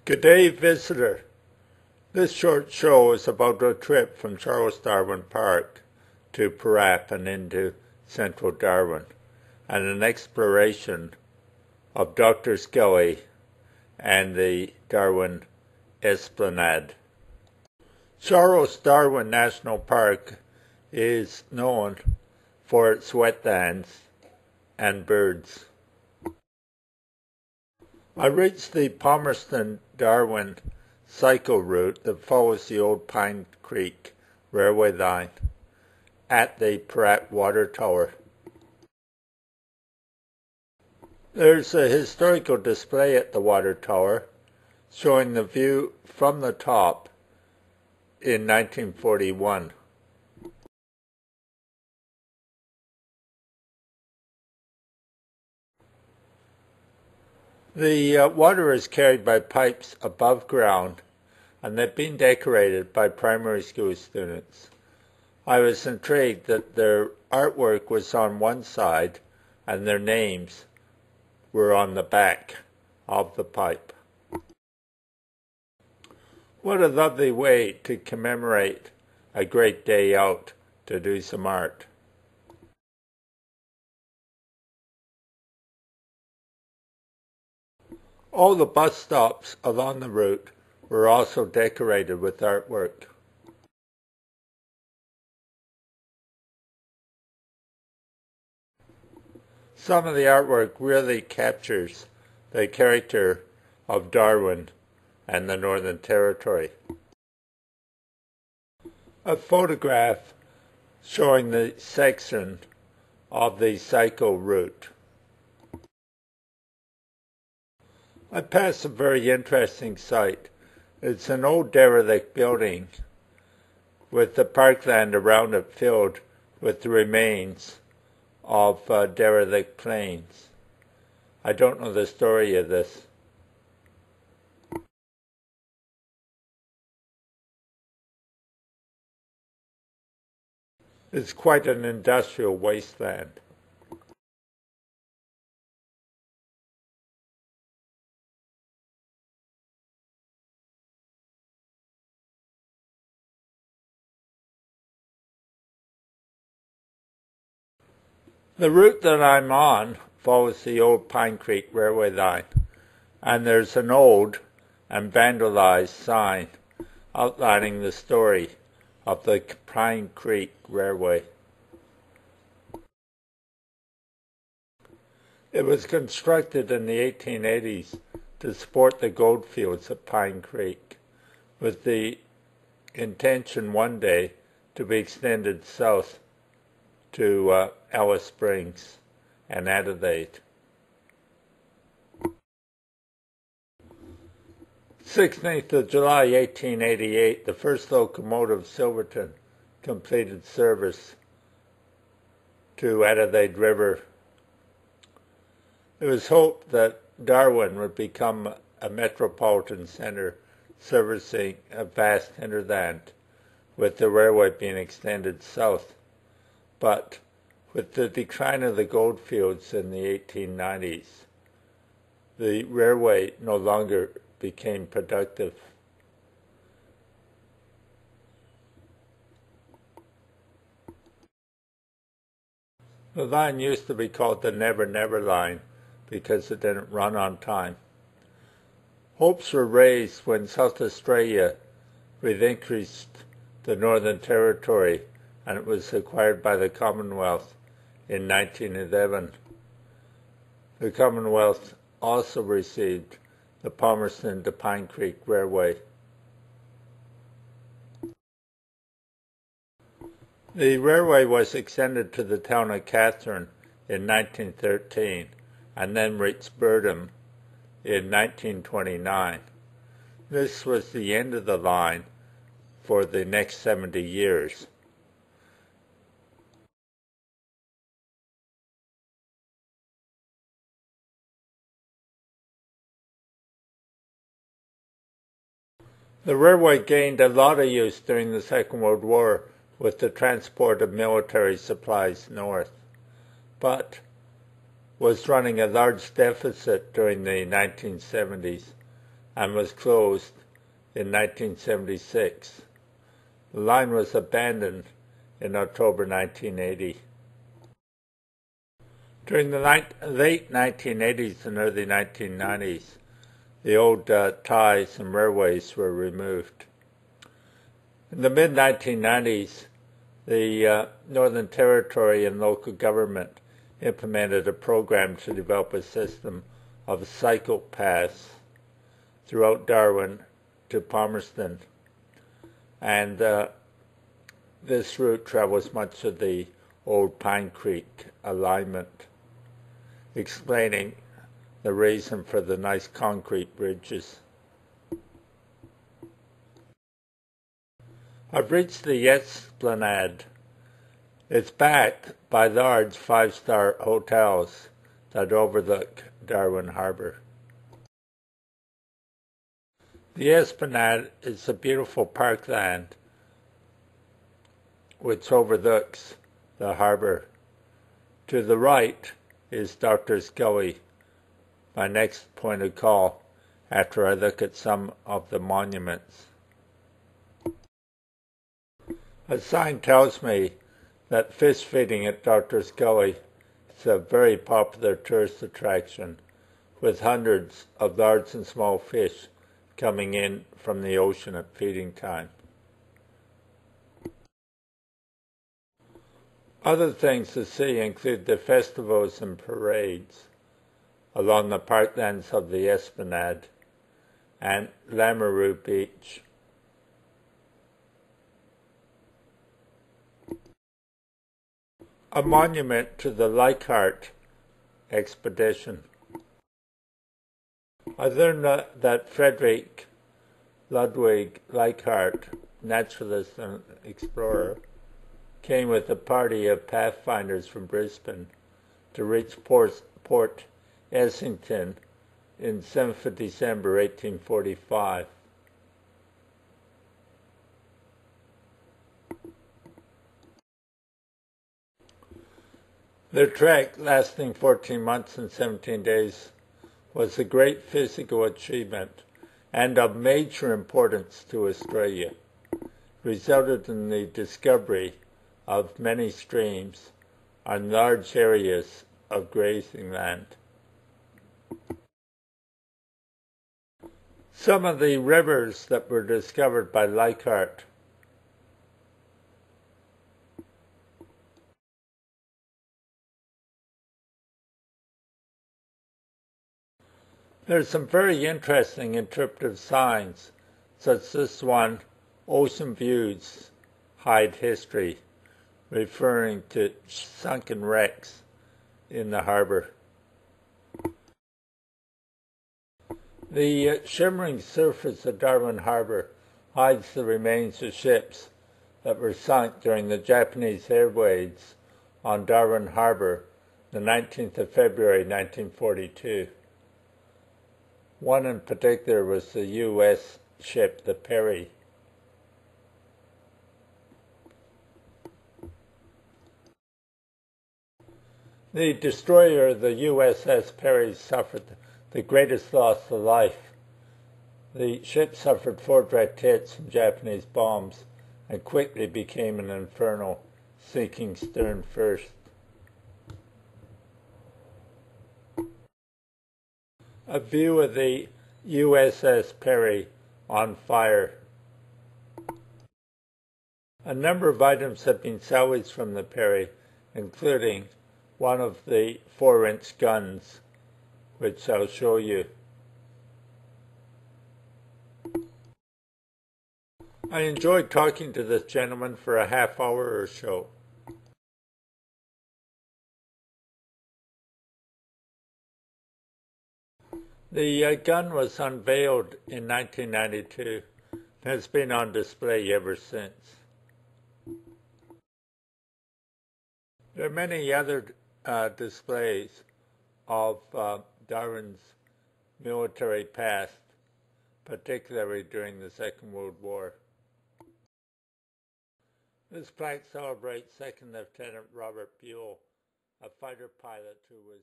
Good day, visitor. This short show is about a trip from Charles Darwin Park to Berrimah and into central Darwin, and an exploration of Doctor's Gully and the Darwin Esplanade. Charles Darwin National Park is known for its wetlands and birds. I reached the Palmerston Darwin cycle route that follows the old Pine Creek railway line at the Berrimah Water Tower. There's a historical display at the water tower showing the view from the top in 1941. The water is carried by pipes above ground, and they've been decorated by primary school students. I was intrigued that their artwork was on one side and their names were on the back of the pipe. What a lovely way to commemorate a great day out to do some art. All the bus stops along the route were also decorated with artwork. Some of the artwork really captures the character of Darwin and the Northern Territory. A photograph showing the section of the cycle route. I passed a very interesting site. It's an old derelict building with the parkland around it filled with the remains of derelict planes. I don't know the story of this. It's quite an industrial wasteland. The route that I'm on follows the old Pine Creek railway line, and there's an old and vandalized sign outlining the story of the Pine Creek Railway. It was constructed in the 1880s to support the gold fields at Pine Creek, with the intention one day to be extended south to Alice Springs and Adelaide. 16th of July 1888, the first locomotive Silverton completed service to Adelaide River. It was hoped that Darwin would become a metropolitan centre servicing a vast hinterland, with the railway being extended south. But with the decline of the goldfields in the 1890s, the railway no longer became productive. The line used to be called the Never Never Line because it didn't run on time. Hopes were raised when South Australia relinquished the Northern Territory and it was acquired by the Commonwealth in 1911. The Commonwealth also received the Palmerston to Pine Creek Railway. The railway was extended to the town of Katherine in 1913 and then reached Berrimah in 1929. This was the end of the line for the next 70 years. The railway gained a lot of use during the Second World War with the transport of military supplies north, but was running a large deficit during the 1970s and was closed in 1976. The line was abandoned in October 1980. During the late 1980s and early 1990s, the old ties and railways were removed. In the mid-1990s, the Northern Territory and local government implemented a program to develop a system of cycle paths throughout Darwin to Palmerston. And this route travels much of the old Pine Creek alignment, explaining the reason for the nice concrete bridges. I've reached the Esplanade. It's backed by large five-star hotels that overlook Darwin Harbour. The Esplanade is a beautiful parkland which overlooks the harbour. To the right is Doctor's Gully, my next point of call after I look at some of the monuments. A sign tells me that fish feeding at Doctor's Gully is a very popular tourist attraction, with hundreds of large and small fish coming in from the ocean at feeding time. Other things to see include the festivals and parades along the parklands of the Esplanade and Lameroo Beach. A monument to the Leichhardt expedition. I learned that Frederick Ludwig Leichhardt, naturalist and explorer, came with a party of pathfinders from Brisbane to reach Port Essington in 7th of December 1845. Their trek, lasting 14 months and 17 days, was a great physical achievement and of major importance to Australia. It resulted in the discovery of many streams on large areas of grazing land. Some of the rivers that were discovered by Leichhardt: there's some very interesting interpretive signs, such as this one, "Ocean views hide history," referring to sunken wrecks in the harbour. The shimmering surface of Darwin Harbour hides the remains of ships that were sunk during the Japanese air raids on Darwin Harbour the 19th of February 1942. One in particular was the U.S. ship, the Perry. The destroyer, the USS Perry, suffered the greatest loss of life. The ship suffered 4 direct hits from Japanese bombs and quickly became an inferno, sinking stern first. A view of the USS Perry on fire. A number of items have been salvaged from the Perry, including one of the 4-inch guns, which I'll show you. I enjoyed talking to this gentleman for a half hour or so. The gun was unveiled in 1992 and has been on display ever since. There are many other displays of Darwin's military past, particularly during the Second World War. This plaque celebrates Second Lieutenant Robert Buell, a fighter pilot who was